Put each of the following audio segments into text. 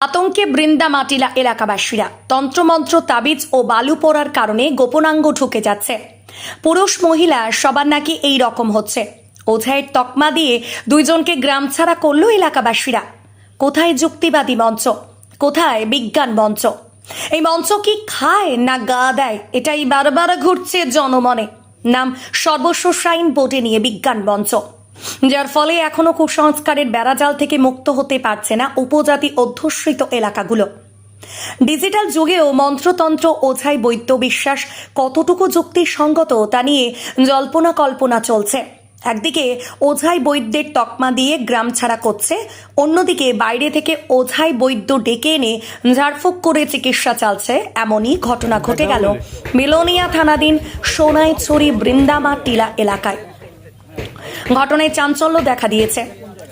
আতঙ্কে বৃন্দামাটিলা এলাকাবাসীরা তন্ত্রমন্ত্র তাবিজ ও বালু পড়ার কারণে গোপনাঙ্গ ঢুকে যাচ্ছে। পুরুষ মহিলা সবার নাকি এই রকম হচ্ছে। ওঝাইয়ের তকমা দিয়ে দুইজনকে গ্রাম ছাড়া করল এলাকাবাসীরা। কোথায় যুক্তিবাদী মঞ্চ, কোথায় বিজ্ঞান মঞ্চ? এই মঞ্চ কি খায় না গা দেয়, এটাই বারবার ঘুরছে জনমনে। নাম সর্বস্ব সাইন বোর্ডে নিয়ে বিজ্ঞান মঞ্চ, যার ফলে এখনো কুসংস্কারের বেড়াজাল থেকে মুক্ত হতে পারছে না উপজাতি অধ্যুষিত এলাকাগুলো। ডিজিটাল যুগেও মন্ত্রতন্ত্র ওঝাই বৈদ্য বিশ্বাস কতটুকু যুক্তিসঙ্গত তা নিয়ে জল্পনা কল্পনা চলছে। একদিকে ওঝাই বৈদ্যের তকমা দিয়ে গ্রাম ছাড়া করছে, অন্যদিকে বাইরে থেকে ওঝাই বৈদ্য ডেকে এনে ঝাড়ফুঁক করে চিকিৎসা চালছে। এমনই ঘটনা ঘটে গেল বিলোনিয়া থানাধীন সোনাইছড়ি বৃন্দামাটিলা এলাকায়। ঘটনায় চাঞ্চল্য দেখা দিয়েছে।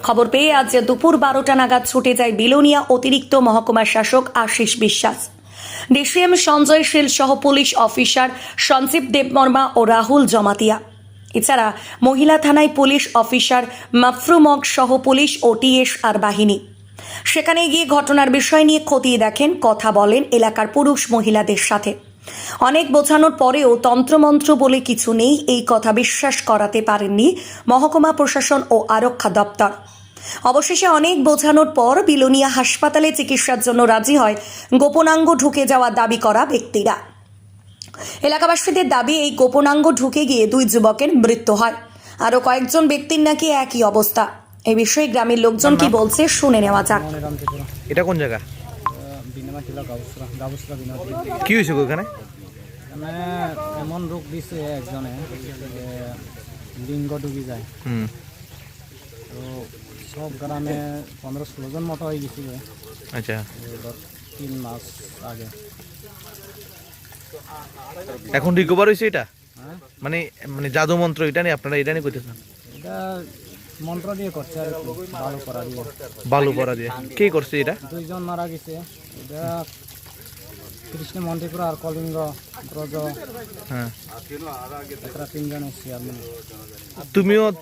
খবর পেয়ে আজ দুপুর 12টা নাগাদ ছুটে যায় বিলোনিয়া অতিরিক্ত মহকুমা শাসক আশিস বিশ্বাস, ডিসিএম সঞ্জয় শীল সহ পুলিশ অফিসার সঞ্জীব দেববর্মা ও রাহুল জমাতিয়া। এছাড়া মহিলা থানায় পুলিশ অফিসার মাফরুমক সহ পুলিশ ও টিএসআর বাহিনী। সেখানে গিয়ে ঘটনার বিষয় নিয়ে খতিয়ে দেখেন, কথা বলেন এলাকার পুরুষ মহিলাদের সাথে। অনেক বোঝানোর পরেও তন্ত্রমন্ত্র বলে কিছু নেই এই কথা বিশ্বাস করাতে পারেননি মহকুমা প্রশাসন ও আরক্ষা দপ্তর। অবশেষে অনেক বোঝানোর পর বিলোনিয়া হাসপাতালে চিকিৎসার জন্য রাজি হয় গোপনাঙ্গ ঢুকে যাওয়া দাবি করা ব্যক্তিরা। এলাকাবাসীদের দাবি, এই গোপনাঙ্গ ঢুকে গিয়ে দুই যুবকের মৃত্যু হয়। আরও কয়েকজন ব্যক্তির নাকি একই অবস্থা। এই বিষয়ে গ্রামের লোকজন কি বলছে শুনে নেওয়া যাক। এটা কোন জায়গা? কি হয়েছে ওখানে? মানে এমন রোগ দিছে একজনে লিঙ্গ ডুবি যায়। তো সব গ্রামে 15-16 জন মতো হয়ে গেছিল। আচ্ছা, 3 মাস আগে। এখন রিকভার হয়েছে এটা? হ্যাঁ, মানে মানে জাদু মন্ত্র এটা নিয়ে আপনারা এটা নিয়ে করতেছেন? এটা মন্ত্র দিয়ে করছে আর একটু ভালো করা দিয়ে। বালু পড়া দিয়ে কে করছে এটা? 2 জন মারা গেছে। এটা কৃষ্ণ মন্ত্রপুর আর কলিঙ্গ ব্রজ। হ্যাঁ, 3 জন এসেছি আমি।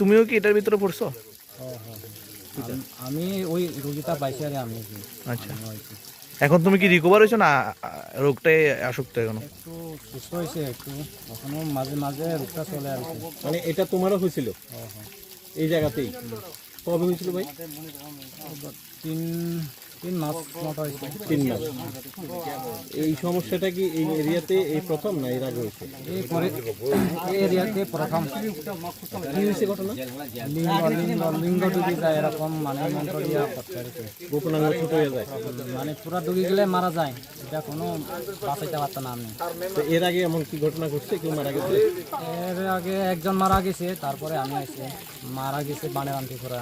তুমিও কি এটার ভিতরে পড়ছো? আমি ওই রোগীটা পাইছি আর আমি। আচ্ছা, এখন তুমি কি রিকভার হয়েছো না রোগটাই আসক্ত? এখনো একটু সুস্থ হয়েছে, একটু এখনো মাঝে মাঝে রোগটা চলে আসছে। মানে এটা তোমারও হয়েছিল এই জায়গাতেই? কবে হয়েছিল ভাই? 3 মাস মতো হয়েছে। 3 মাস। এই সমস্যাটা কি এই এরিয়াতে এই প্রথম না এর আগে হয়েছে? এই এরিয়াতে প্রথম। কি হয়েছে ঘটনা? লিঙ্গ ডুবি যায় এরকম, মানে মন্ত্র দিয়া করতে আর কি। গোপনাঙ্গ ছোট হয়ে যায়, মানে পুরা ডুবি গেলে মারা যায়, এটা কোনো বাঁচাইতে পারত না আমি। তো এর আগে এমন কি ঘটনা ঘটছে? কেউ মারা গেছে? এর আগে একজন মারা গেছে, তারপরে আমি এসে মারা গেছে বানেরান্তিপুরা।